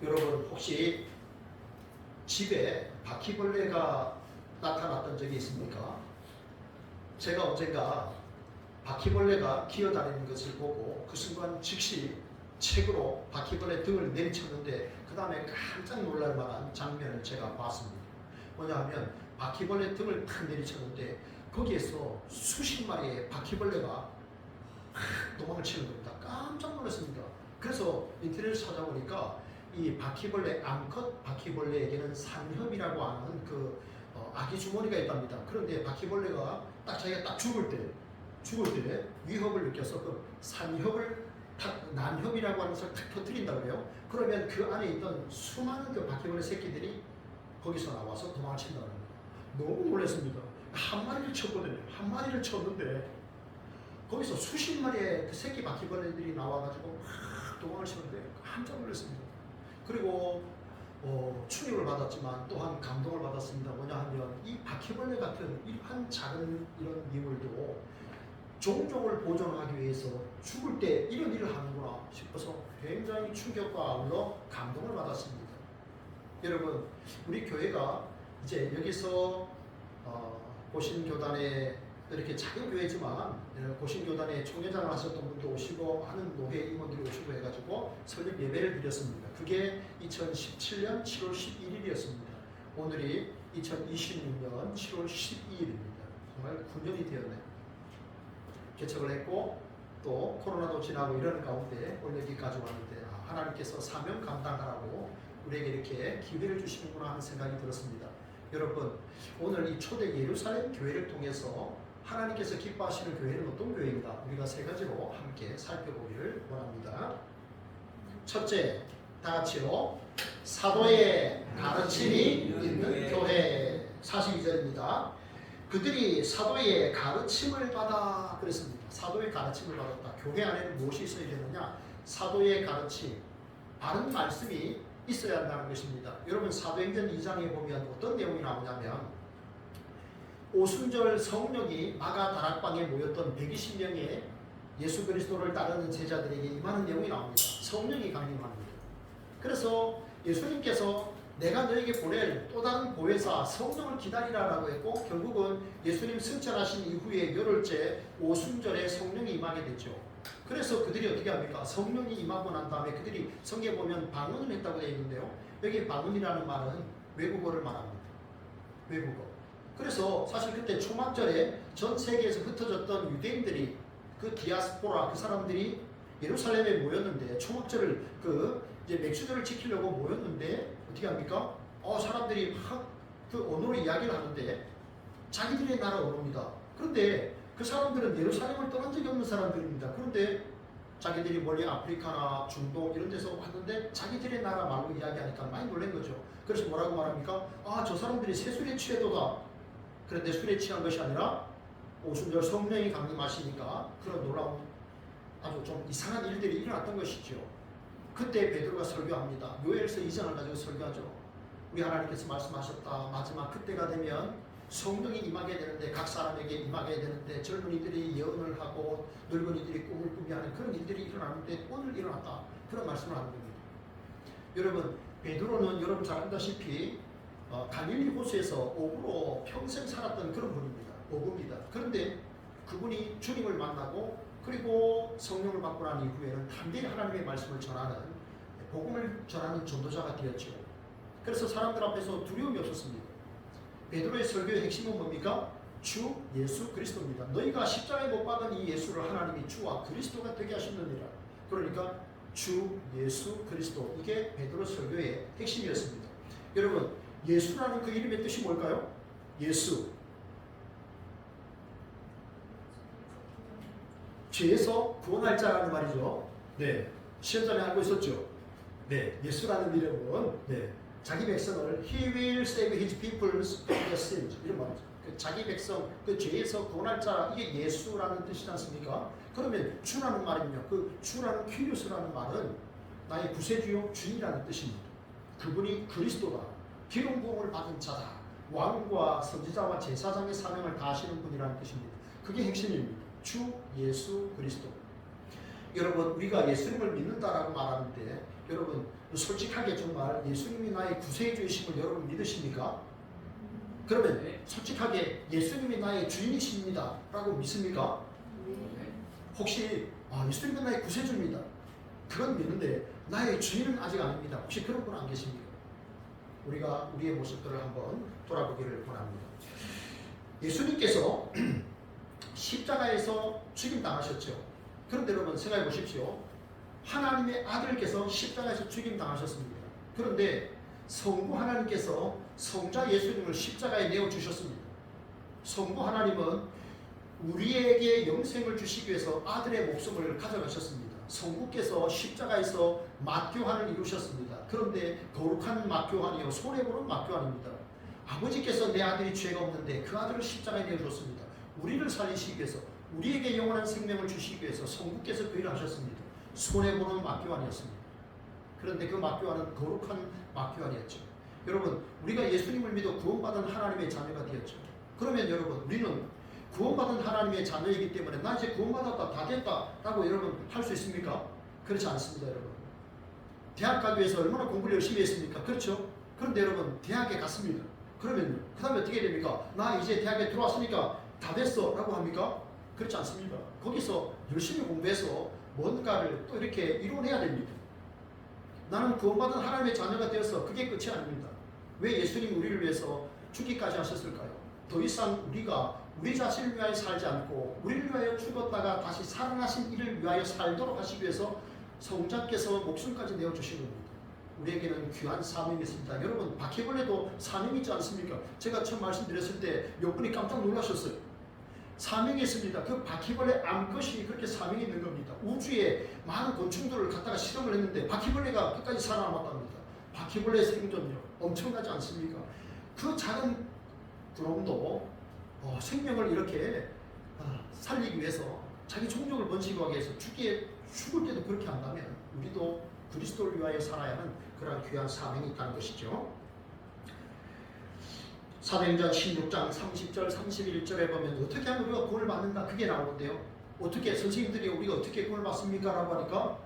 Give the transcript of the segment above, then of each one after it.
여러분 혹시 집에 바퀴벌레가 나타났던 적이 있습니까? 제가 언젠가 바퀴벌레가 기어다니는 것을 보고 그 순간 즉시 책으로 바퀴벌레 등을 내리쳤는데 그 다음에 깜짝 놀랄 만한 장면을 제가 봤습니다. 뭐냐 하면 바퀴벌레 등을 탁 내리쳤는데 거기에서 수십 마리의 바퀴벌레가 도망을 치는 겁니다. 깜짝 놀랐습니다. 그래서 인터넷을 찾아보니까 이 바퀴벌레, 암컷 바퀴벌레에게는 산협이라고 하는 그 아기 주머니가 있답니다. 그런데 바퀴벌레가 딱 자기가 딱 죽을 때 위협을 느껴서 그 산협을 난협이라고 하는 것을 탁 터뜨린다고 해요. 그러면 그 안에 있던 수많은 그 바퀴벌레 새끼들이 거기서 나와서 도망을 친다는 거예요. 너무 놀랐습니다. 한 마리를 쳤거든요. 한 마리를 쳤는데 거기서 수십 마리의 그 새끼 바퀴벌레들이 나와가지고 도망을 치는데 깜짝 놀랐습니다. 그리고 충격을 받았지만 또한 감동을 받았습니다. 뭐냐 하면 이 바퀴벌레 같은 이러한 작은 이런 미물도 종족을 보존하기 위해서 죽을 때 이런 일을 하는구나 싶어서 굉장히 충격과 아울러 감동을 받았습니다. 여러분, 우리 교회가 이제 여기서 고신교단에 이렇게 작은 교회지만 고신교단에 총회장을 하셨던 분도 오시고 많은 노회 임원들이 오시고 해가지고 설립 예배를 드렸습니다. 그게 2017년 7월 11일이었습니다. 오늘이 2026년 7월 12일입니다. 정말 9년이 되었네요. 개척을 했고 또 코로나도 지나고 이러는 가운데 오늘 여기까지 왔는데 하나님께서 사명 감당하라고 우리에게 이렇게 기회를 주시는구나 하는 생각이 들었습니다. 여러분, 오늘 이 초대 예루살렘 교회를 통해서 하나님께서 기뻐하시는 교회는 어떤 교회인가? 우리가 세 가지로 함께 살펴보기를 원합니다. 첫째, 다 같이요. 사도의 가르침이 있는 교회. 42절입니다. 그들이 사도의 가르침을 받아 그랬습니다. 사도의 가르침을 받았다. 교회 안에는 무엇이 있어야 되느냐? 사도의 가르침, 바른 말씀이 있어야 한다는 것입니다. 여러분, 사도행전 2장에 보면 어떤 내용이 나오냐면 오순절 성령이 마가 다락방에 모였던 120명의 예수 그리스도를 따르는 제자들에게 임하는 내용이 나옵니다. 성령이 강림합니다. 그래서 예수님께서 내가 너에게 보낼 또 다른 보혜사 성령을 기다리라라고 했고 결국은 예수님 승천하신 이후에 열흘째 오순절에 성령이 임하게 됐죠. 그래서 그들이 어떻게 합니까? 성령이 임하고 난 다음에 그들이 성경에 보면 방언을 했다고 되어 있는데요. 여기 방언이라는 말은 외국어를 말합니다. 외국어. 그래서 사실 그때 초막절에 전 세계에서 흩어졌던 유대인들이 그 디아스포라 그 사람들이 예루살렘에 모였는데 초막절을 이제 맥주절을 지키려고 모였는데 어떻게 합니까? 사람들이 막 그 언어로 이야기를 하는데 자기들의 나라 언어입니다. 그런데 그 사람들은 예루살렘을 떠난 적이 없는 사람들입니다. 그런데 자기들이 멀리 아프리카나 중동 이런 데서 왔는데 자기들의 나라 말로 이야기하니까 많이 놀란 거죠. 그래서 뭐라고 말합니까? 저 사람들이 새술에 취해도다. 그런데 술에 취한 것이 아니라 오순절 성령이 강림하시니까 그런 놀라운 아주 좀 이상한 일들이 일어났던 것이죠. 그때 베드로가 설교합니다. 요엘서 2장을 가지고 설교하죠. 우리 하나님께서 말씀하셨다. 마지막 그때가 되면 성령이 임하게 되는데 각 사람에게 임하게 되는데 젊은이들이 예언을 하고 늙은이들이 꿈을 꾸게 하는 그런 일들이 일어나는데 오늘 일어났다. 그런 말씀을 하는 겁니다. 여러분, 베드로는 여러분 잘 알다시피 갈릴리 호수에서 어부로 평생 살았던 그런 분입니다. 어부입니다. 그런데 그분이 주님을 만나고 그리고 성령을 받고 난 이후에는 단단히 하나님의 말씀을 전하는 복음을 전하는 전도자가 되었죠. 그래서 사람들 앞에서 두려움이 없었습니다. 베드로의 설교의 핵심은 뭡니까? 주 예수 그리스도입니다. 너희가 십자가에 못 박은 이 예수를 하나님이 주와 그리스도가 되게 하셨느니라. 그러니까 주 예수 그리스도, 이게 베드로 설교의 핵심이었습니다. 여러분, 예수라는 그 이름의 뜻이 뭘까요? 예수, 죄에서 구원할 자라는 말이죠. 네, 시험 전에 알고 있었죠. 네, 예수라는 이름은 자기 백성을 He will save His people from their sins, 이런 말이죠. 자기 백성, 그 죄에서 구원할 자, 이게 예수라는 뜻이지 않습니까? 그러면 주라는 말은요, 그 주라는 퀴리오스라는 말은 나의 구세주요 주인이라는 뜻입니다. 그분이 그리스도다, 기름 부음을 받은 자다, 왕과 선지자와 제사장의 사명을 다하시는 분이라는 뜻입니다. 그게 핵심입니다. 주 예수 그리스도. 여러분, 우리가 예수님을 믿는다라고 말하는데 여러분 솔직하게 정말 예수님이 나의 구세주이심을 여러분 믿으십니까? 그러면 솔직하게 예수님이 나의 주인이십니다 라고 믿습니까? 혹시 예수님은 나의 구세주입니다, 그건 믿는데 나의 주인은 아직 아닙니다, 혹시 그런 분 안 계십니까? 우리가 우리의 모습들을 한번 돌아보기를 원합니다. 예수님께서 십자가에서 죽임당하셨죠. 그런데 여러분 생각해 보십시오. 하나님의 아들께서 십자가에서 죽임당하셨습니다. 그런데 성부 하나님께서 성자 예수님을 십자가에 내어주셨습니다. 성부 하나님은 우리에게 영생을 주시기 위해서 아들의 목숨을 가져가셨습니다. 성부께서 십자가에서 맞교환을 이루셨습니다. 그런데 거룩한 맞교환이요, 손해보는 맞교환입니다. 아버지께서 내 아들이 죄가 없는데 그 아들을 십자가에 내어줬습니다. 우리를 살리시기 위해서, 우리에게 영원한 생명을 주시기 위해서 성부께서 그 일을 하셨습니다. 손해보는 맞교환이었습니다. 그런데 그 맞교환은 거룩한 맞교환이었죠. 여러분, 우리가 예수님을 믿어 구원받은 하나님의 자녀가 되었죠. 그러면 여러분, 우리는 구원받은 하나님의 자녀이기 때문에 나 이제 구원받았다, 다 됐다 라고 여러분 할 수 있습니까? 그렇지 않습니다. 여러분, 대학 가기 위해서 얼마나 공부를 열심히 했습니까? 그렇죠? 그런데 여러분 대학에 갔습니다. 그러면요, 그 다음에 어떻게 됩니까? 나 이제 대학에 들어왔으니까 다 됐어 라고 합니까? 그렇지 않습니다. 거기서 열심히 공부해서 뭔가를 또 이렇게 이뤄내야 됩니다. 나는 구원받은 하나님의 자녀가 되어서 그게 끝이 아닙니다. 왜 예수님이 우리를 위해서 죽기까지 하셨을까요? 더 이상 우리가 우리 자신을 위하여 살지 않고 우리를 위하여 죽었다가 다시 살아나신 이를 위하여 살도록 하시기 위해서 성자께서 목숨까지 내어주신 겁니다. 우리에게는 귀한 사명이 있습니다. 여러분, 바퀴벌레도 사명이 있지 않습니까? 제가 처음 말씀드렸을 때 몇 분이 깜짝 놀라셨어요. 사명이 있습니다. 그 바퀴벌레 암컷이 그렇게 사명이 있는 겁니다. 우주에 많은 곤충들을 갖다가 실험을 했는데 바퀴벌레가 끝까지 살아남았답니다. 바퀴벌레의 생존력 엄청나지 않습니까? 그 작은 구름도 생명을 이렇게 살리기 위해서 자기 종족을 번식하기 위해서 죽을 때도 그렇게 한다면 우리도 그리스도를 위하여 살아야 하는 그런 귀한 사명이 있다는 것이죠. 사도행전 16장 30절 31절에 보면 어떻게 하면 우리가 구원을 받는가 그게 나오는데요. 어떻게 선생님들이 우리가 어떻게 구원을 받습니까? 라고 하니까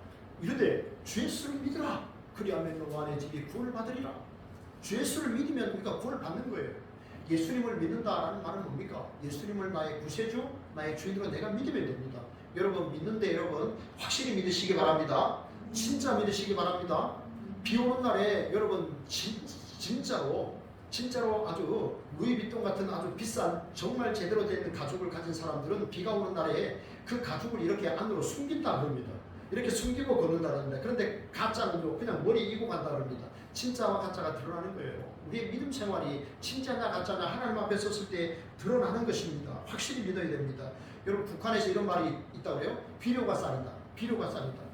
이르되 주 예수를 믿으라 그리하면 너와 내 집이 구원을 받으리라. 주 예수를 믿으면 우리가 구원을 받는 거예요. 예수님을 믿는다라는 말은 뭡니까? 예수님을 나의 구세주, 나의 주인으로 내가 믿으면 됩니다. 여러분 믿는데 여러분 확실히 믿으시기 바랍니다. 진짜 믿으시기 바랍니다. 비 오는 날에 여러분 진짜로 아주 루이비통 같은 아주 비싼 정말 제대로 된 가죽을 가진 사람들은 비가 오는 날에 그 가죽을 이렇게 안으로 숨긴다 그럽니다. 이렇게 숨기고 걷는다 그럽니다. 그런데 가짜는요 그냥 머리 이고 간다 그럽니다. 진짜와 가짜가 드러나는 거예요. 우리의 믿음 생활이 진짜냐 가짜냐 하나님 앞에 섰을 때 드러나는 것입니다. 확실히 믿어야 됩니다. 여러분 북한에서 이런 말이 있다고 해요. 비료가 쌀이다. 비료가 쌀이다.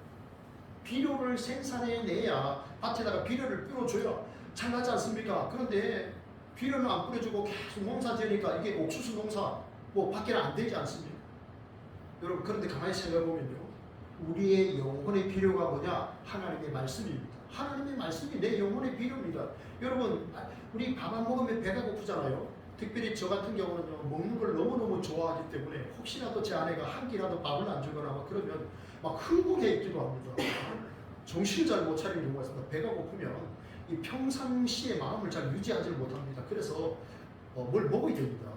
비료를 생산해내야 밭에다가 비료를 뿌려줘야 잘 나지 않습니까? 그런데 비료는 안 뿌려주고 계속 농사 지으니까 이게 옥수수 농사 밖에는 안 되지 않습니까? 여러분 그런데 가만히 생각해보면요, 우리의 영혼의 필요가 뭐냐? 하나님의 말씀입니다. 하나님의 말씀이 내 영혼의 필요입니다. 여러분 우리 밥 안 먹으면 배가 고프잖아요. 특별히 저 같은 경우는요 먹는 걸 너무너무 좋아하기 때문에 혹시라도 제 아내가 한 끼라도 밥을 안 주거나 그러면 막 흥분해 있기도 합니다. 정신을 잘 못 차리는 경우가 있습니다. 배가 고프면 이 평상시의 마음을 잘 유지하지 못합니다. 그래서 뭘 먹어야 됩니다.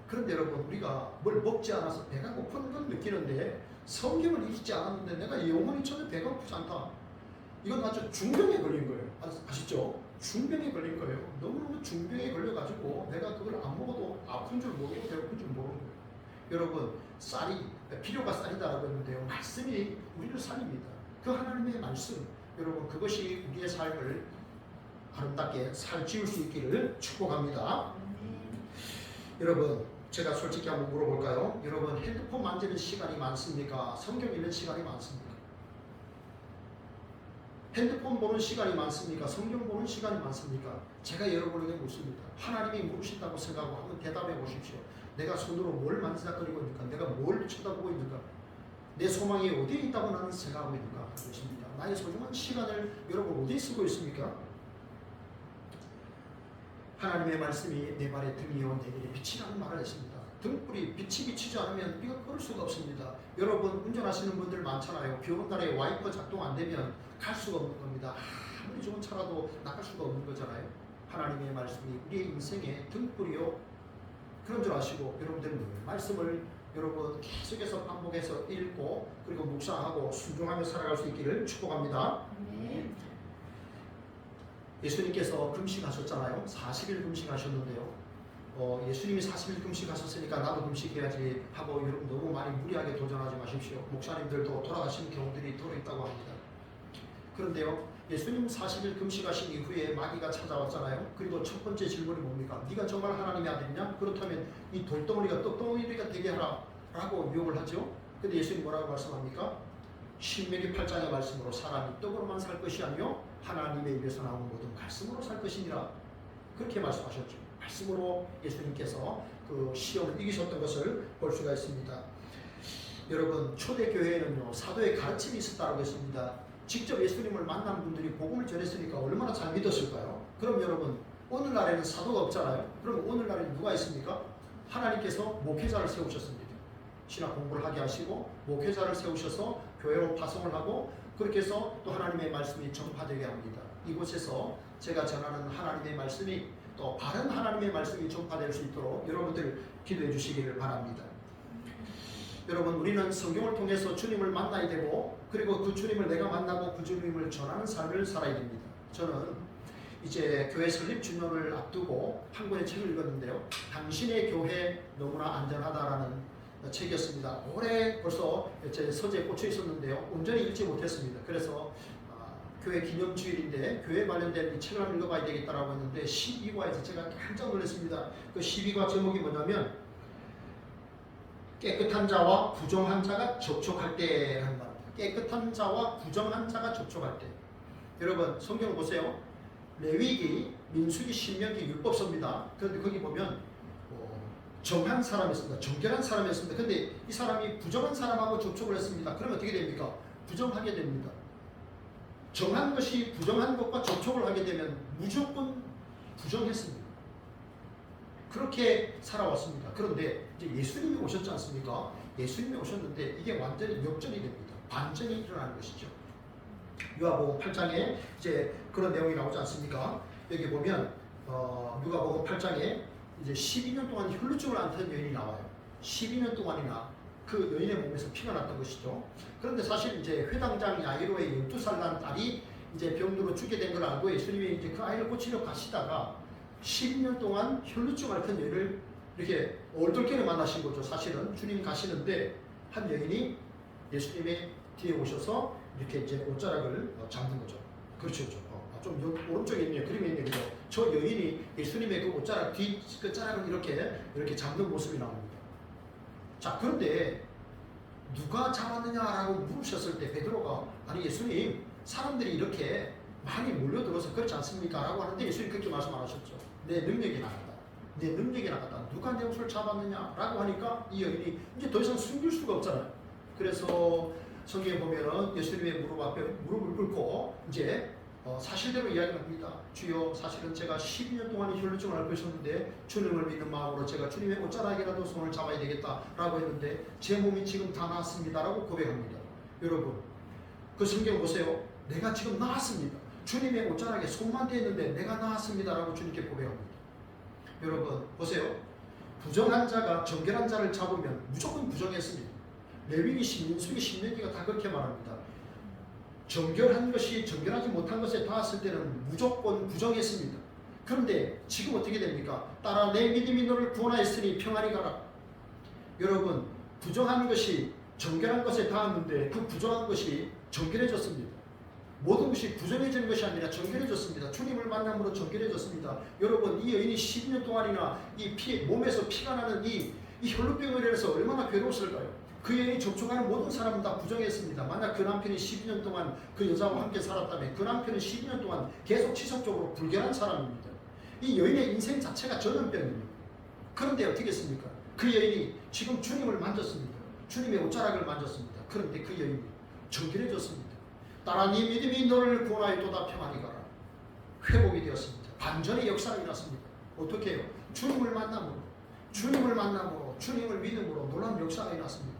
그런데 여러분 우리가 뭘 먹지 않아서 배가 고픈 건 느끼는데 성경을 읽지 않았는데 내가 영원히 전혀 배가 고프지 않다. 이건 아주 중병에 걸린 거예요. 아시죠? 중병에 걸린 거예요. 너무너무 중병에 걸려가지고 내가 그걸 안 먹어도 아픈 줄 모르고 배고픈 줄 모르는 거예요. 여러분 필요가 쌀이다라고 했는데요. 말씀이 우리를 살립니다. 그 하나님의 말씀, 여러분 그것이 우리의 삶을 아름답게 살찌울 수 있기를 축복합니다. 여러분 제가 솔직히 한번 물어볼까요? 여러분 핸드폰 만지는 시간이 많습니까? 성경 읽는 시간이 많습니까? 핸드폰 보는 시간이 많습니까? 성경 보는 시간이 많습니까? 제가 여러분에게 묻습니다. 하나님이 물으신다고 생각하고 한번 대답해 보십시오. 내가 손으로 뭘 만지작거리고 있는가? 내가 뭘 쳐다보고 있는가? 내 소망이 어디에 있다고 나는 생각하고 있는가? 그것입니다. 나의 소중한 시간을 여러분 어디에 쓰고 있습니까? 하나님의 말씀이 내 발에 등이요 내 길에 빛이라는 말을 했습니다. 등불이 빛이 비치지 않으면 이거 끌을 수가 없습니다. 여러분 운전하시는 분들 많잖아요. 비 오는 날에 와이퍼 작동 안 되면 갈 수가 없는 겁니다. 아무리 좋은 차라도 나갈 수가 없는 거잖아요. 하나님의 말씀이 우리의 인생의 등불이요. 그런 줄 아시고 여러분들 말씀을 여러분 계속해서 반복해서 읽고 그리고 묵상하고 순종하며 살아갈 수 있기를 축복합니다. 네. 예수님께서 금식하셨잖아요. 40일 금식하셨는데요. 예수님이 40일 금식하셨으니까 나도 금식해야지 하고 여러분 너무 많이 무리하게 도전하지 마십시오. 목사님들도 돌아가신 경우들이 들어있다고 합니다. 그런데요, 예수님 40일 금식하신 이후에 마귀가 찾아왔잖아요. 그리고 첫 번째 질문이 뭡니까? 네가 정말 하나님의 아들이냐? 그렇다면 이 돌덩어리가 떡덩어리가 되게 하라 라고 유혹을 하죠. 근데 예수님 뭐라고 말씀합니까? 신명기 8장의 말씀으로 사람이 떡으로만 살 것이 아니요 하나님의 입에서 나오는 모든 말씀으로 살 것이니라. 그렇게 말씀하셨죠. 말씀으로 예수님께서 그 시험을 이기셨던 것을 볼 수가 있습니다. 여러분 초대교회에는요 사도의 가르침이 있었다고 했습니다. 직접 예수님을 만난 분들이 복음을 전했으니까 얼마나 잘 믿었을까요? 그럼 여러분 오늘날에는 사도가 없잖아요. 그럼 오늘날에는 누가 있습니까? 하나님께서 목회자를 세우셨습니다. 신학 공부를 하게 하시고 목회자를 세우셔서 교회로 파송을 하고 그렇게 해서 또 하나님의 말씀이 전파되게 합니다. 이곳에서 제가 전하는 하나님의 말씀이 또 바른 하나님의 말씀이 전파될 수 있도록 여러분들 기도해 주시기를 바랍니다. 여러분 우리는 성경을 통해서 주님을 만나야 되고 그리고 그 주님을 내가 만나고 그 주님을 전하는 삶을 살아야 됩니다. 저는 이제 교회 설립 주년을 앞두고 한 권의 책을 읽었는데요. 당신의 교회 너무나 안전하다라는 책이었습니다. 올해 벌써 제 서재에 꽂혀 있었는데요. 온전히 읽지 못했습니다. 그래서 교회 기념주일인데 교회 관련된 이 책을 한번 읽어봐야 되겠다라고 했는데 12과에서 제가 깜짝 놀랐습니다. 그 12과 제목이 뭐냐면 깨끗한 자와 부정한 자가 접촉할 때라는 말입니다. 깨끗한 자와 부정한 자가 접촉할 때. 여러분 성경을 보세요. 레위기, 민수기, 신명기, 율법서입니다. 그런데 거기 보면 정한 사람이었습니다. 정결한 사람이었습니다. 그런데 이 사람이 부정한 사람하고 접촉을 했습니다. 그러면 어떻게 됩니까? 부정하게 됩니다. 정한 것이 부정한 것과 접촉을 하게 되면 무조건 부정했습니다. 그렇게 살아왔습니다. 그런데 이제 예수님이 오셨지 않습니까? 예수님이 오셨는데 이게 완전히 역전이 됩니다. 반전이 일어나는 것이죠. 누가복음 8장에 이제 그런 내용이 나오지 않습니까? 여기 보면 누가복음 8장에 이제 12년 동안 혈루증을 앓던 여인이 나와요. 12년 동안이나 그 여인의 몸에서 피가 났던 것이죠. 그런데 사실 이제 회당장 야이로의 12살 난 딸이 이제 병으로 죽게 된 걸 알고 예수님이 이제 그 아이를 고치러 가시다가 12년 동안 혈루증 앓던 여인을 이렇게 얼떨결에 만나신 거죠. 사실은 주님 가시는데 한 여인이 예수님의 뒤에 오셔서 이렇게 이제 옷자락을 잡는 거죠. 그렇죠. 좀 오른쪽에 있네요. 그림에 있네요. 그죠? 저 여인이 예수님의 그 옷자락 뒤 끝자락을 이렇게 잡는 모습이 나옵니다. 자, 그런데 누가 잡았느냐라고 물으셨을 때 베드로가 아니 예수님 사람들이 이렇게 많이 몰려들어서 그렇지 않습니까? 라고 하는데 예수님이 그렇게 말씀 안 하셨죠. 내 능력이 나갔다. 내 능력이 나갔다. 누가 내 옷을 잡았느냐? 라고 하니까 이 여인이 이제 더 이상 숨길 수가 없잖아요. 그래서 성경에 보면은 예수님의 무릎 앞에 무릎을 꿇고 이제 사실대로 이야기합니다. 주여 사실은 제가 12년 동안 혈루증을 앓고 있었는데 주님을 믿는 마음으로 제가 주님의 옷자락이라도 손을 잡아야 되겠다라고 했는데 제 몸이 지금 다 나았습니다라고 고백합니다. 여러분 그 성경 보세요. 내가 지금 나았습니다. 주님의 옷자락에 손만 대했는데 내가 나았습니다라고 주님께 고백합니다. 여러분 보세요. 부정한 자가 정결한 자를 잡으면 무조건 부정했습니다. 레위기, 민수기, 신명기가 다 그렇게 말합니다. 정결한 것이 정결하지 못한 것에 닿았을 때는 무조건 부정했습니다. 그런데 지금 어떻게 됩니까? 따라 내 믿음이 너를 구원하였으니 평안히 가라. 여러분 부정한 것이 정결한 것에 닿았는데 그 부정한 것이 정결해졌습니다. 모든 것이 부정해지는 것이 아니라 정결해졌습니다. 주님을 만남으로 정결해졌습니다. 여러분 이 여인이 12년 동안이나 이 몸에서 피가 나는 이 혈루병으로 인해서 얼마나 괴로웠을까요? 그 여인이 접촉하는 모든 사람은 다 부정했습니다. 만약 그 남편이 12년 동안 그 여자와 함께 살았다면 그 남편은 12년 동안 계속 지속적으로 불결한 사람입니다. 이 여인의 인생 자체가 전염병입니다. 그런데 어떻게 했습니까? 그 여인이 지금 주님을 만졌습니다. 주님의 옷자락을 만졌습니다. 그런데 그 여인이 정결해졌습니다. 따라 네 믿음이 너를 구원하였도다 평안히 가라. 회복이 되었습니다. 반전의 역사가 일어났습니다. 어떻게 해요? 주님을 만남으로 주님을 믿음으로 놀라운 역사가 일어났습니다.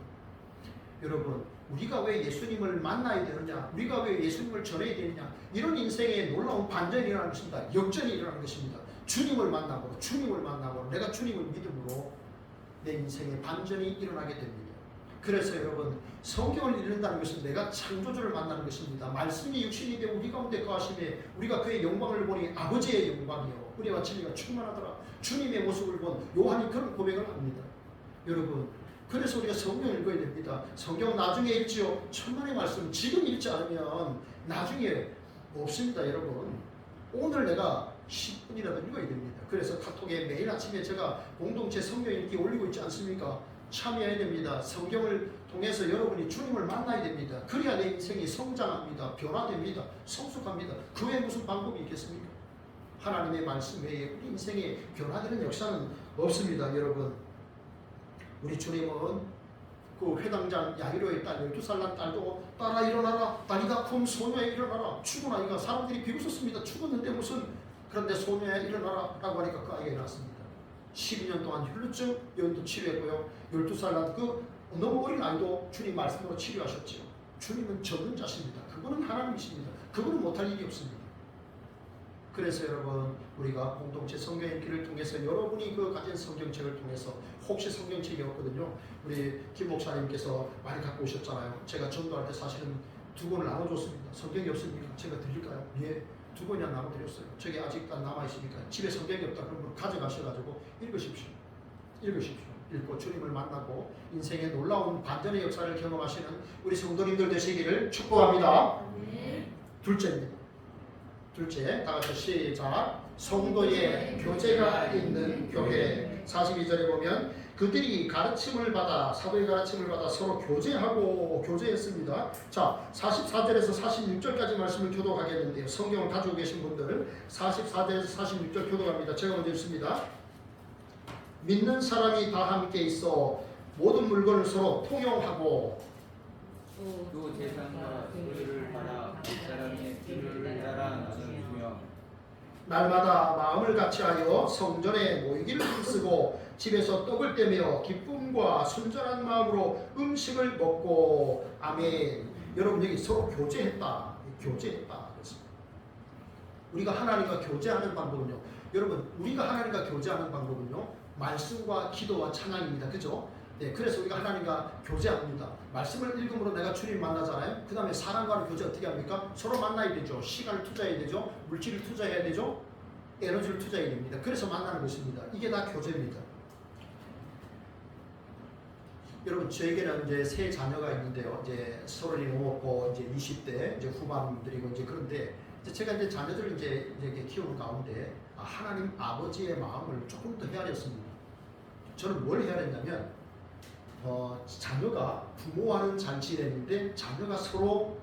여러분, 우리가 왜 예수님을 만나야 되느냐, 우리가 왜 예수님을 전해야 되느냐, 이런 인생에 놀라운 반전이 일어나는 것입니다. 역전이 일어나는 것입니다. 주님을 만나고 내가 주님을 믿음으로 내 인생에 반전이 일어나게 됩니다. 그래서 여러분, 성경을 읽는다는 것은 내가 창조주를 만나는 것입니다. 말씀이 육신이 되어 우리 가운데 거하심에 우리가 그의 영광을 보니 아버지의 영광이요 은혜와 진리가 충만하더라. 주님의 모습을 본 요한이 그런 고백을 합니다. 여러분, 그래서 우리가 성경을 읽어야 됩니다. 성경 나중에 읽지요. 천만의 말씀 지금 읽지 않으면 나중에 없습니다. 여러분, 오늘 내가 10분이라도 읽어야 됩니다. 그래서 카톡에 매일 아침에 제가 공동체 성경 읽기 올리고 있지 않습니까? 참여해야 됩니다. 성경을 통해서 여러분이 주님을 만나야 됩니다. 그래야 내 인생이 성장합니다. 변화됩니다. 성숙합니다. 그 외에 무슨 방법이 있겠습니까? 하나님의 말씀 외에 우리 인생에 변화되는 역사는 없습니다. 여러분, 우리 주님은 그 회당장 야이로의 딸 12살 난 딸도 딸아 일어나라, 딸이다 쿰 소녀야 일어나라. 죽은 아이가 사람들이 비웃었습니다. 죽었는데 무슨, 그런데 소녀야 일어나라 라고 하니까 그 아이가 일어났습니다. 12년 동안 혈루증 연도 치료했고요. 12살 난 그 너무 어린 아이도 주님 말씀으로 치료하셨죠. 주님은 전능자십니다. 그분은 하나님이십니다. 그분은 못할 일이 없습니다. 그래서 여러분, 우리가 공동체 성경 읽기를 통해서 여러분이 그 가진 성경책을 통해서, 혹시 성경책이 없거든요. 우리 김 목사님께서 많이 갖고 오셨잖아요. 제가 전도할 때 사실은 2권을 나눠줬습니다. 성경이 없습니까? 제가 드릴까요? 예, 2권이나 나눠드렸어요. 저게 아직 남아있으니까 집에 성경이 없다 그러면 가져가셔가지고 읽으십시오. 읽고 주님을 만나고 인생의 놀라운 반전의 역사를 경험하시는 우리 성도님들 되시기를 축복합니다. 둘째, 다 같이 시작. 성도의 교제가 있는 교회. 42절에 보면 그들이 가르침을 받아, 사도의 가르침을 받아 서로 교제했습니다. 자, 44절에서 46절까지 말씀을 교독하겠는데요. 성경을 가지고 계신 분들 44절에서 46절 교독합니다. 제가 먼저 읽습니다. 믿는 사람이 다 함께 있어 모든 물건을 서로 통용하고 또 재산과 소유를 팔아 각 사람의 필요를 따라 나누며 날마다 마음을 같이하여 성전에 모이기를 힘쓰고 집에서 떡을 떼며 기쁨과 순전한 마음으로 음식을 먹고 아멘. 여러분, 여기 서로 교제했다. 우리가 하나님과 교제하는 방법은요, 여러분, 우리가 하나님과 교제하는 방법은요, 말씀과 기도와 찬양입니다. 그죠? 네, 그래서 우리가 하나님과 교제합니다. 말씀을 읽음으로 내가 주님 만나잖아요. 그 다음에 사람과는 교제 어떻게 합니까? 서로 만나야 되죠. 시간을 투자해야 되죠. 물질을 투자해야 되죠. 에너지를 투자해야 됩니다. 그래서 만나는 것입니다. 이게 다 교제입니다. 여러분, 저에게는 이제 세 자녀가 있는데요. 이제 30이 넘었고 이제 20대 이제 후반들이고 이제 그런데 이제 제가 이제 자녀들을 이제 키우는 가운데 하나님 아버지의 마음을 조금 더 헤아렸습니다. 저는 뭘 헤아렸냐면 자녀가 부모와는 잘 지내는데 자녀가 서로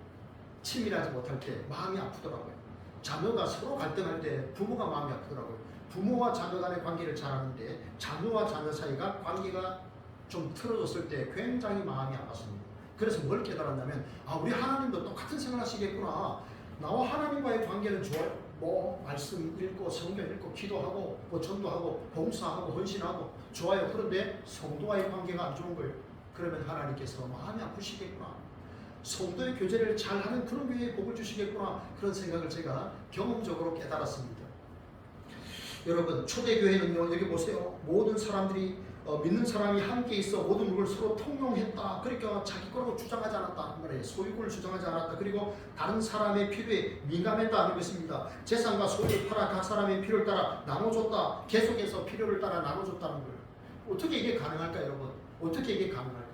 친밀하지 못할 때 마음이 아프더라고요. 자녀가 서로 갈등할 때 부모가 마음이 아프더라고요. 부모와 자녀 간의 관계를 잘하는데 자녀와 자녀 사이가 관계가 좀 틀어졌을 때 굉장히 마음이 아팠습니다. 그래서 뭘 깨달았냐면 우리 하나님도 똑같은 생각을 하시겠구나. 나와 하나님과의 관계는 좋아요. 말씀 읽고 성경 읽고 기도하고 전도하고 봉사하고 헌신하고 좋아요. 그런데 성도와의 관계가 안 좋은 거예요. 그러면 하나님께서 마음이 아프시겠구나. 성도의 교제를 잘하는 그런 교회에 복을 주시겠구나. 그런 생각을 제가 경험적으로 깨달았습니다. 여러분, 초대교회는요, 여기 보세요. 모든 사람들이 믿는 사람이 함께 있어 모든 물건을 서로 통용했다. 그러니까 자기 거라고 주장하지 않았다. 말이에요. 소유권을 주장하지 않았다. 그리고 다른 사람의 필요에 민감했다는 것입니다. 재산과 소유를 팔아 각 사람의 필요를 따라 나눠줬다. 계속해서 필요를 따라 나눠줬다는 거예요. 어떻게 이게 가능할까요, 여러분? 어떻게 이게 가능할까요?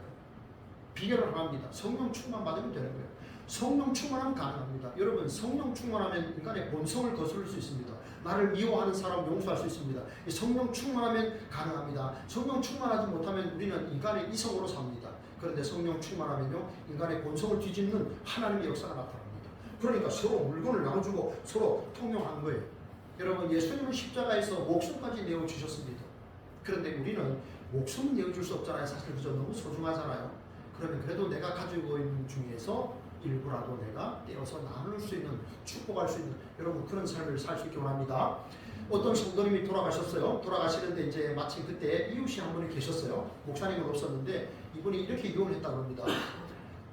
비결을 합니다. 성령 충만 받으면 되는 거예요. 성령 충만하면 가능합니다. 여러분, 성령 충만하면 인간의 본성을 거스를 수 있습니다. 나를 미워하는 사람 용서할 수 있습니다. 성령 충만하면 가능합니다. 성령 충만하지 못하면 우리는 인간의 이성으로 삽니다. 그런데 성령 충만하면요, 인간의 본성을 뒤집는 하나님의 역사가 나타납니다. 그러니까 서로 물건을 나눠주고 서로 통용한 거예요. 여러분, 예수님은 십자가에서 목숨까지 내어주셨습니다. 그런데 우리는 목숨은 내어줄 수 없잖아요. 사실 그저 너무 소중하잖아요. 그러면 그래도 내가 가지고 있는 중에서 일부라도 내가 떼어서 나눌 수 있는, 축복할 수 있는 여러분 그런 삶을 살 수 있기 원합니다. 어떤 성도님이 돌아가셨어요. 돌아가시는데 이제 마침 그때 이웃이 한 분이 계셨어요. 목사님은 없었는데 이분이 이렇게 이혼을 했다고 합니다.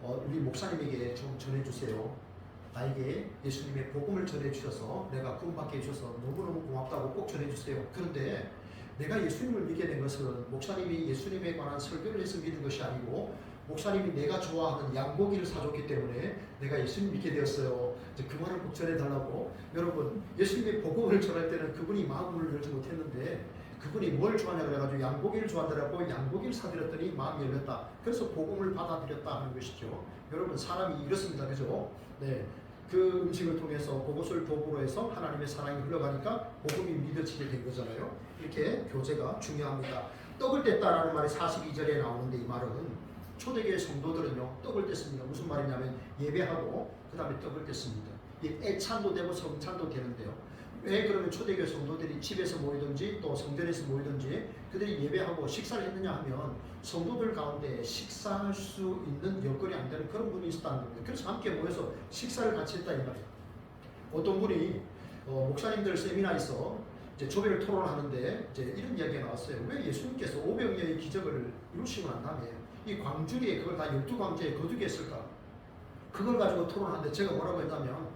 우리 목사님에게 좀 전해주세요. 나에게 예수님의 복음을 전해주셔서 내가 구원받게 해주셔서 너무너무 고맙다고 꼭 전해주세요. 그런데 내가 예수님을 믿게 된 것은 목사님이 예수님에 관한 설교를 해서 믿은 것이 아니고 목사님이 내가 좋아하는 양고기를 사줬기 때문에 내가 예수님 믿게 되었어요. 이제 그 말을 꼭 전해달라고. 여러분 예수님의 복음을 전할 때는 그분이 마음을 열지 못했는데 그분이 뭘 좋아하냐 그래가지고 양고기를 좋아하더라고. 양고기를 사드렸더니 마음이 열렸다. 그래서 복음을 받아들였다 하는 것이죠. 여러분 사람이 이렇습니다. 그죠? 네. 그 음식을 통해서 그것을 도구로 해서 하나님의 사랑이 흘러가니까 복음이 믿어지게 된 거잖아요. 이렇게 교제가 중요합니다. 떡을 뗐다라는 말이 42절에 나오는데 이 말은 초대교회 성도들은요 떡을 뗐습니다. 무슨 말이냐면 예배하고 그 다음에 떡을 뗐습니다. 애찬도 되고 성찬도 되는데요. 왜 그러면 초대교회 성도들이 집에서 모이든지 또 성전에서 모이든지 그들이 예배하고 식사를 했느냐 하면 성도들 가운데 식사할 수 있는 여건이 안 되는 그런 분이 있었다는 겁니다. 그래서 함께 모여서 식사를 같이 했다 이 말이에요. 어떤 분이 목사님들 세미나에서 이제 조별 토론하는데 이제 이런 이야기가 나왔어요. 왜 예수님께서 500년의 기적을 이루시고 난 다음에 이 광주리에 그걸 다 12광주에 거두게 했을까? 그걸 가지고 토론하는데 제가 뭐라고 했냐면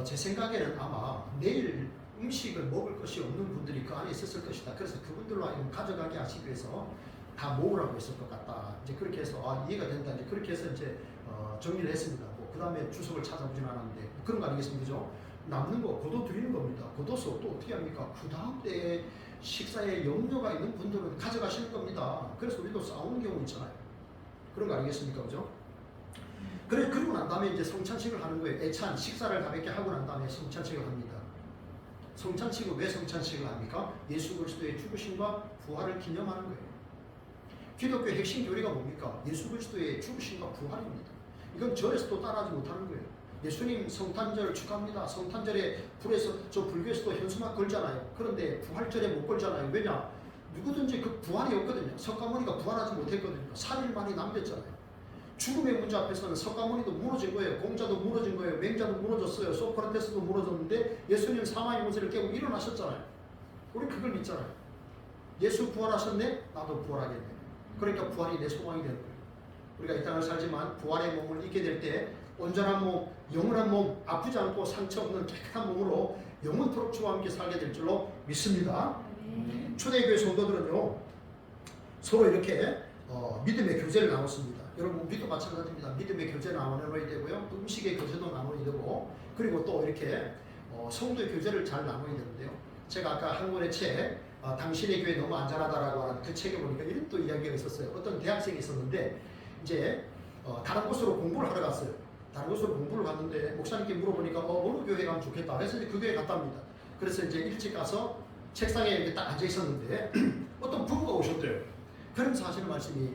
제 생각에는 아마 내일 음식을 먹을 것이 없는 분들이 그 안에 있었을 것이다. 그래서 그분들로 하여금 가져가게 하시기 위해서 다 모으라고 했을 것 같다. 이제 그렇게 해서 이해가 된다. 이제 그렇게 해서 이제 정리를 했습니다. 그 다음에 주석을 찾아보진 않았는데 그런 거 아니겠습니까? 그죠? 남는 거 거둬 드리는 겁니다. 거둬서 또 어떻게 합니까? 그 다음 때에 식사에 염려가 있는 분들은 가져가시는 겁니다. 그래서 우리도 싸우는 경우 있잖아요. 그런 거 아니겠습니까? 그죠? 그리고 난 다음에 이제 성찬식을 하는 거예요. 애찬 식사를 가볍게 하고 난 다음에 성찬식을 합니다. 성찬식은 왜 성찬식을 합니까? 예수 그리스도의 죽으심과 부활을 기념하는 거예요. 기독교의 핵심 교리가 뭡니까? 예수 그리스도의 죽으심과 부활입니다. 이건 절에서도 따라하지 못하는 거예요. 예수님 성탄절 축하합니다. 성탄절에 불에서 저 불교에서도 현수막 걸잖아요. 그런데 부활절에 못 걸잖아요. 왜냐? 누구든지 그 부활이 없거든요. 석가모니가 부활하지 못했거든요. 3일 만에 남겼잖아요. 죽음의 문제 앞에서는 석가모니도 무너진 거예요. 공자도 무너진 거예요. 맹자도 무너졌어요. 소크라테스도 무너졌는데 예수님 사망의 문제를 깨고 일어나셨잖아요. 우리 그걸 믿잖아요. 예수 부활하셨네? 나도 부활하겠네. 그러니까 부활이 내 소망이 되는 거예요. 우리가 이 땅을 살지만 부활의 몸을 입게 될 때 온전한 몸, 영원한 몸, 아프지 않고 상처 없는 깨끗한 몸으로 영원토록 주와 함께 살게 될 줄로 믿습니다. 초대교회 성도들은요 서로 이렇게 믿음의 교제를 나눴습니다. 여러분 우리도 마찬가지입니다. 믿음의 교제 나눠야 되고요. 또 음식의 교제도 나눠야 되고 그리고 또 이렇게 성도의 교제를 잘 나눠야 되는데요. 제가 아까 한 권의 책 당신의 교회 너무 안전하다라고 하는 그 책에 보니까 이런 또 이야기가 있었어요. 어떤 대학생이 있었는데 이제 다른 곳으로 공부를 하러 갔어요. 다른 곳으로 공부를 갔는데 목사님께 물어보니까 어느 교회 가면 좋겠다. 그래서 이제 그 교회 갔답니다. 그래서 이제 일찍 가서 책상에 이렇게 딱 앉아 있었는데 어떤 부부가 오셨대요. 그러면서 하시는 말씀이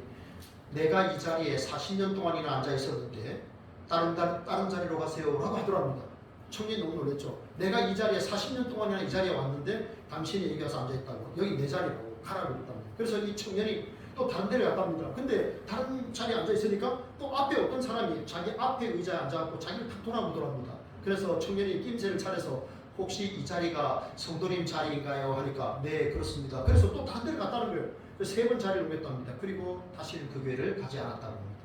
내가 이 자리에 40년 동안이나 앉아 있었는데 다른 자리로 가세요 라고 하더랍니다. 청년이 너무 놀랐죠. 내가 이 자리에 40년 동안이나 이 자리에 왔는데 당신이 여기 와서 앉아 있다고. 여기 내 자리라고 가라고 했답니다. 그래서 이 청년이 또 다른 데를 갔답니다. 근데 다른 자리에 앉아 있으니까 또 앞에 어떤 사람이 자기 앞에 의자에 앉아갖고 자기를 탁 돌아보더랍니다. 그래서 청년이 낌새를 차려서 혹시 이 자리가 성도님 자리인가요? 하니까 네 그렇습니다. 그래서 또 다른 데를 갔다는 거예요. 그래서 3번 자리를 옮겼답니다. 그리고 다시는 그 교회를 가지 않았다고 합니다.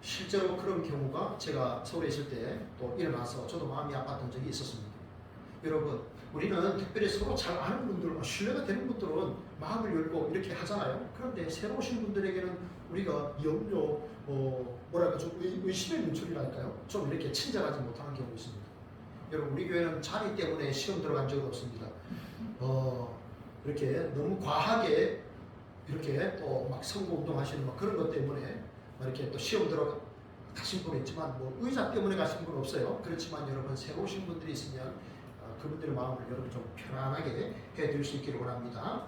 실제로 그런 경우가 제가 서울에 있을 때 또 일어나서 저도 마음이 아팠던 적이 있었습니다. 여러분 우리는 특별히 서로 잘 아는 분들, 신뢰가 되는 분들은 마음을 열고 이렇게 하잖아요. 그런데 새로 오신 분들에게는 우리가 염려, 뭐랄까 좀 의심의 눈초리랄까요? 좀 이렇게 친절하지 못하는 경우가 있습니다. 여러분 우리 교회는 자리 때문에 시험 들어간 적은 없습니다. 이렇게 너무 과하게 이렇게 또 막 선거운동 하시는 막 그런 것 때문에 이렇게 또 시험 들어가신 분은 있지만 뭐 의자 때문에 가신 분은 없어요. 그렇지만 여러분 새로 오신 분들이 있으면 그분들의 마음을 여러분 좀 편안하게 해드릴 수 있기를 원합니다.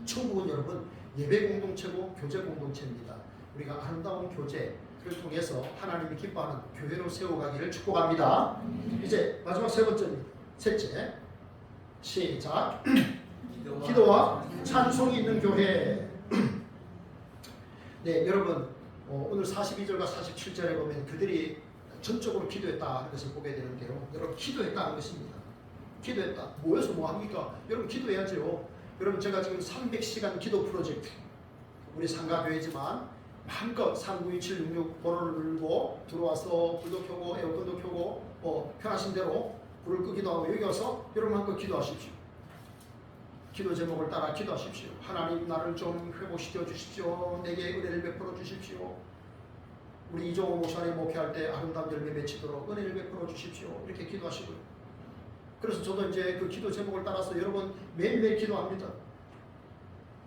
천국은 여러분 예배 공동체고 교제 공동체입니다. 우리가 아름다운 교제를 통해서 하나님이 기뻐하는 교회로 세워가기를 축복합니다. 이제 마지막 셋째 시작. 기도와 찬송이 있는 교회. 네 여러분 오늘 42절과 47절에 보면 그들이 전적으로 기도했다는 것을 보게 되는데요. 여러분 기도했다는 것입니다. 기도했다. 모여서 뭐 합니까? 여러분 기도해야죠. 여러분 제가 지금 300시간 기도 프로젝트 우리 상가교회지만 마음껏 392766 번호를 누르고 들어와서 불도 켜고 에어컨도 켜고 편하신 대로 불을 끄기도 하고 여기 와서 여러분 마음껏 기도하십시오. 기도 제목을 따라 기도하십시오. 하나님 나를 좀 회복시켜 주십시오. 내게 은혜를 베풀어 주십시오. 우리 이종호 목사님 목회할 때 아름다운 열매 맺히도록 은혜를 베풀어 주십시오. 이렇게 기도하시고요. 그래서 저도 이제 그 기도 제목을 따라서 여러분 매일매일 기도합니다.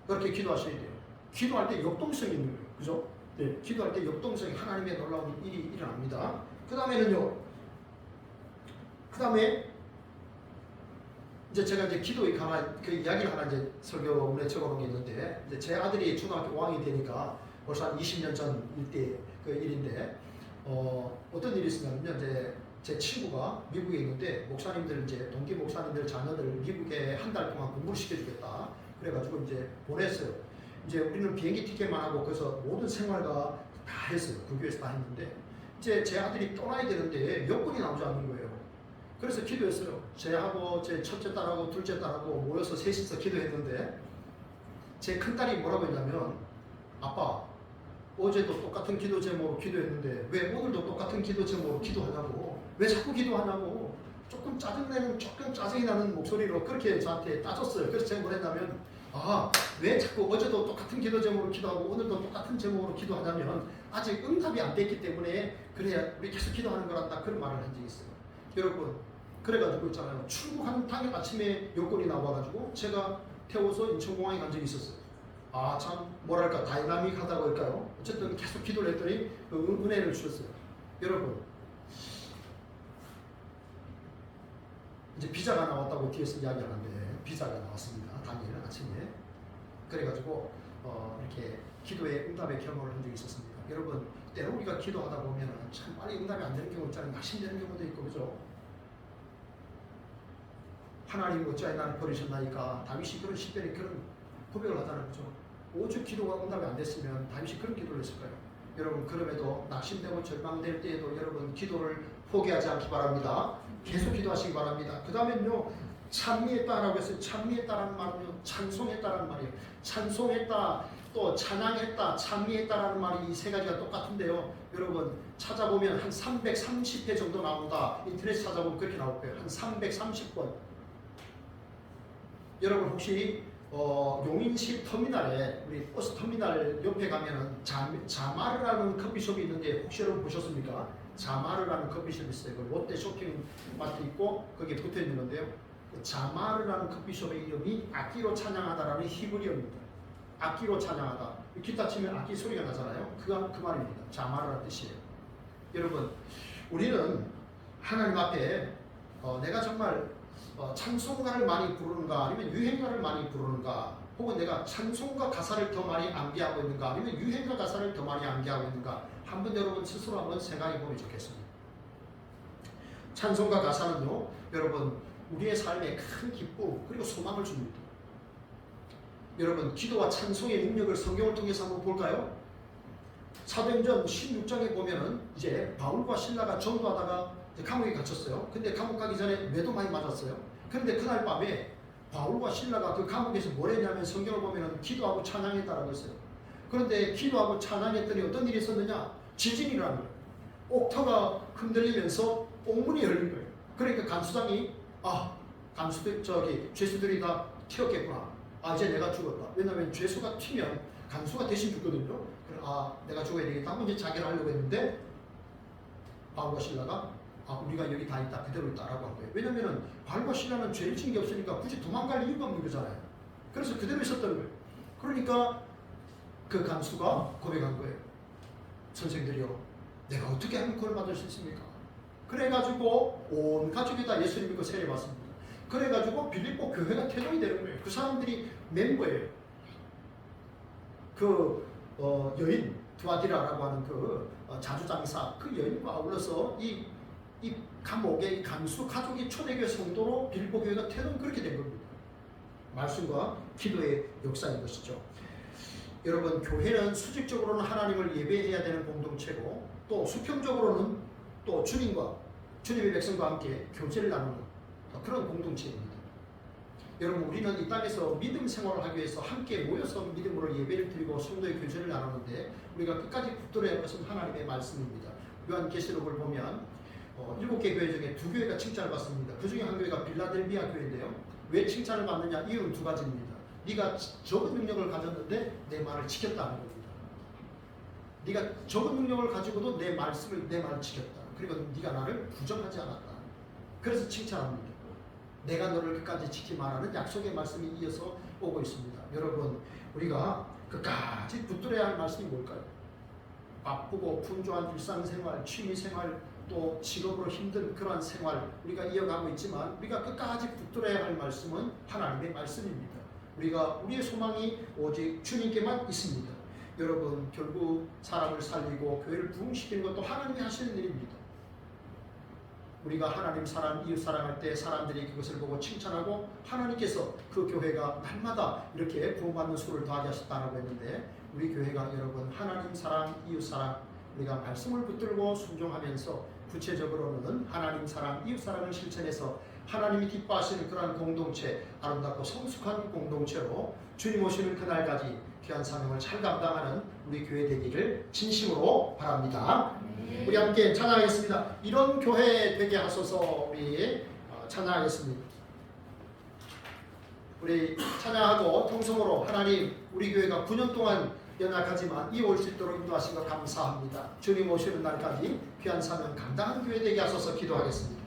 그렇게 기도하셔야 돼요. 기도할 때 역동성이 있는 거예요. 그죠? 네. 기도할 때 역동성이 하나님의 놀라운 일이 일어납니다. 그 다음에는요. 그 다음에 이제 제가 이제 기도에 관한 그 이야기를 하나 이제 설교문에 적어놓은 게 있는데 이제 제 아들이 중학교 5학년이 되니까 벌써 한 20년 전 일대 그 일인데 어떤 일이 있었냐면요. 이제 제 친구가 미국에 있는데 목사님들 이제 동기 목사님들 자녀들 미국에 한 달 동안 공부를 시켜주겠다. 그래가지고 이제 보냈어요. 이제 우리는 비행기 티켓만 하고 그래서 모든 생활과 다 했어요. 그 교회에서 다 했는데 이제 제 아들이 떠나야 되는데 여권이 나오지 않는 거예요. 그래서 기도했어요. 제하고 제 첫째 딸하고 둘째 딸하고 모여서 셋이서 기도했는데 제 큰딸이 뭐라고 했냐면 아빠 어제도 똑같은 기도 제목으로 기도했는데 왜 오늘도 똑같은 기도 제목으로 기도하냐고 왜 자꾸 기도하냐고 조금 짜증이 나는 목소리로 그렇게 저한테 따졌어요. 그래서 제가 뭘 했냐면 왜 자꾸 어제도 똑같은 기도 제목으로 기도하고 오늘도 똑같은 제목으로 기도하냐면 아직 응답이 안 됐기 때문에 그래야 우리 계속 기도하는 거란다 그런 말을 한 적이 있어요. 여러분 그래가지고 있잖아요. 출국하는 당일 아침에 여권이 나와가지고 제가 태워서 인천공항에 간 적이 있었어요. 참 뭐랄까 다이나믹하다고 할까요? 어쨌든 계속 기도를 했더니 은혜를 주셨어요. 여러분 이제 비자가 나왔다고 뒤에서 이야기하는데 비자가 나왔습니다. 당일 아침에 그래가지고 이렇게 기도의 응답의 경험을 한 적이 있었습니다. 여러분 때로 우리가 기도하다 보면 참 빨리 응답이 안 되는 경우 있잖아요. 낙심되는 경우도 있고 그죠? 하나님 어찌하여 나를 버리셨나이까 다윗이 그런 시편에 그런 고백을 하잖아요. 그죠? 5주 기도가 응답이 안 됐으면 다윗이 그런 기도를 했을까요? 여러분 그럼에도 낙심되고 절망될 때에도 여러분 기도를 포기하지 않기 바랍니다. 계속 기도하시기 바랍니다. 그 다음에는요 찬미했다라고 했어요. 찬미했다라는 말은요 찬송했다라는 말이에요. 찬송했다 또 찬양했다 찬미했다라는 말이 이 세 가지가 똑같은데요. 여러분 찾아보면 한 330회 정도 나온다. 인터넷 찾아보면 그렇게 나올 거예요. 한 330번. 여러분 혹시 용인시 터미널에 우리 버스 터미널 옆에 가면은 자마르라는 커피숍이 있는데 혹시 여러분 보셨습니까? 자마르라는 커피숍이 있어요. 그 롯데 쇼핑마트 있고 거기에 붙어 있는 건데요. 자마르라는 커피숍의 이름이 악기로 찬양하다라는 히브리어입니다. 악기로 찬양하다. 기타 치면 악기 소리가 나잖아요. 그 말입니다. 자마르라는 뜻이에요. 여러분 우리는 하나님 앞에 내가 정말 찬송가를 많이 부르는가 아니면 유행가를 많이 부르는가 혹은 내가 찬송가 가사를 더 많이 암기하고 있는가 아니면 유행가 가사를 더 많이 암기하고 있는가 한번 여러분 스스로 한번 생각해 보면 좋겠습니다. 찬송가 가사는요 여러분 우리의 삶에 큰 기쁨 그리고 소망을 줍니다. 여러분 기도와 찬송의 능력을 성경을 통해서 한번 볼까요? 사도행전 16장에 보면은 이제 바울과 신라가 전도하다가 감옥에 갇혔어요. 근데 감옥 가기 전에 매도 많이 맞았어요. 그런데 그날 밤에 바울과 신라가 그 감옥에서 뭘 했냐면 성경을 보면 기도하고 찬양했다라고 했어요. 그런데 기도하고 찬양했더니 어떤 일이 있었느냐? 지진이 일어난 거예요. 옥터가 흔들리면서 옥문이 열린 거예요. 그러니까 간수장이 죄수들이 다 튀었겠구나. 이제 내가 죽었다. 왜냐하면 죄수가 튀면 간수가 대신 죽거든요. 내가 죽어야 되겠다 하고 이제 자결을 하려고 했는데 바울과 신라가 우리가 여기 다 있다 그대로 있다라고 한 거예요. 왜냐면은 바울과 신라는 죄를 진 게 없으니까 굳이 도망갈 이유가 없는 거잖아요. 그래서 그대로 있었던 거예요. 그러니까 그 간수가 고백한 거예요. 선생들이요, 내가 어떻게 하면 구원 받을 수 있습니까? 그래가지고 온 가족이 다 예수 믿고 세례 받습니다. 그래가지고 빌립보 교회가 태동이 되는 거예요. 그 사람들이 멤버예요. 여인 두아디라라고 하는 자주장사 그 여인과 아울러서 이 감옥의 간수 가족이 초대교회 성도로 빌립보 교회가 태동 그렇게 된 겁니다. 말씀과 기도의 역사인 것이죠. 여러분, 교회는 수직적으로는 하나님을 예배해야 되는 공동체고, 또 수평적으로는 또 주님의 백성과 함께 교제를 나누는 그런 공동체입니다. 여러분, 우리는 이 땅에서 믿음 생활을 하기 위해서 함께 모여서 믿음으로 예배를 드리고 성도의 교제를 나누는데, 우리가 끝까지 붙들어야 할 것은 하나님의 말씀입니다. 요한계시록을 보면 7개 교회 중에 2교회가 칭찬을 받습니다. 그 중에 한 교회가 빌라델비아 교회인데요. 왜 칭찬을 받느냐? 이유는 2가지입니다. 네가 적은 능력을 가졌는데 내 말을 지켰다는 겁니다. 네가 적은 능력을 가지고도 내 말을 지켰다. 그리고 네가 나를 부정하지 않았다. 그래서 칭찬합니다. 내가 너를 끝까지 지키마라는 약속의 말씀이 이어서 오고 있습니다. 여러분, 우리가 끝까지 붙들어야 할 말씀이 뭘까요? 바쁘고 분주한 일상생활, 취미생활, 또 직업으로 힘든 그러한 생활 우리가 이어가고 있지만, 우리가 끝까지 붙들어야 할 말씀은 하나님의 말씀입니다. 우리의 소망이 오직 주님께만 있습니다. 여러분, 결국 사람을 살리고 교회를 부흥시키는 것도 하나님이 하시는 일입니다. 우리가 하나님 사랑, 이웃 사랑할 때 사람들이 그것을 보고 칭찬하고, 하나님께서 그 교회가 날마다 이렇게 구원받는 수를 더하게 하셨다고 했는데, 우리 교회가 여러분 하나님 사랑, 이웃 사랑, 우리가 말씀을 붙들고 순종하면서 구체적으로는 하나님 사랑, 이웃 사랑을 실천해서 하나님이 기뻐하시는 그러한 공동체, 아름답고 성숙한 공동체로 주님 오시는 그날까지 귀한 사명을 잘 감당하는 우리 교회 되기를 진심으로 바랍니다. 우리 함께 찬양하겠습니다. 이런 교회 되게 하소서. 우리 찬양하겠습니다. 우리 찬양하고 통성으로 하나님, 우리 교회가 9년 동안 연약하지만 이어올 수 있도록 인도하신 것 감사합니다. 주님 오시는 날까지 귀한 사명 감당하는 교회 되게 하소서 기도하겠습니다.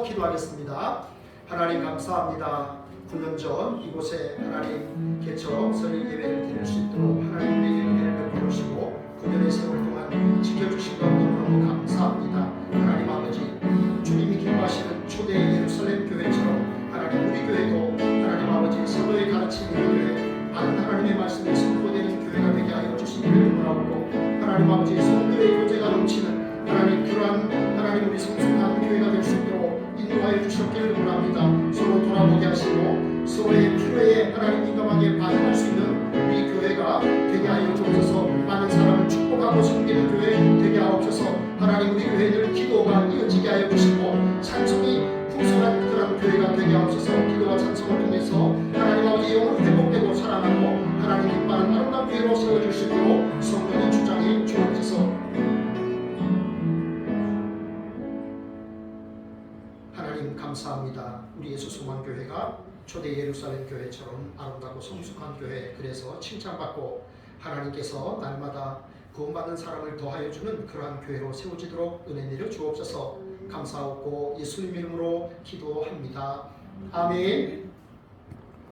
기도하겠습니다. 하나님 감사합니다. 9년 전 이곳에 하나님 개척 설립 예배를 드릴 수 있도록 하나님 우리에게 은혜를 베풀어 주시고 9년의 세월 동안 지켜주신 것 너무너무 감사합니다. 하나님 아버지, 주님이 기뻐하시는 초대 예루살렘 교회처럼 하나님 우리 교회도 하나님 아버지 서로의 가르침이 교회, 많은 하나님의 말씀이 선포되는 교회가 되게 하여 주시기를 원하고, 하나님 아버지 성도의 교제가 넘치는 하나님 그러한 하나님 우리 성숙한 교회가 될 수 있도록 인도하여 주셨기를 원합니다. 서로 돌아보게 하시고 서로의 필요에 하나님 민감하게 반응할 수 있는 우리 교회가 되게 하여 주옵소서. 많은 사람을 축복하고 섬기는 교회 되게 하옵소서. 하나님 우리 교회들 기도가 이어지게 하여 주시고 찬송이 풍성한 그런 교회가 되게 하옵소서. 기도와 찬송을 통해서 하나님 아버지 영혼을 회복되고 살아나고 하나님 기뻐하는 아름다운 교회로 세워줄 수 있도록 성도의 주장이 주옵소서. 하나님 감사합니다. 우리 예수 소망교회가 초대 예루살렘 교회처럼 아름답고 성숙한 교회, 그래서 칭찬받고 하나님께서 날마다 구원받는 사람을 더하여 주는 그러한 교회로 세워지도록 은혜 내려 주옵소서. 감사하고 예수님 이름으로 기도합니다. 아멘.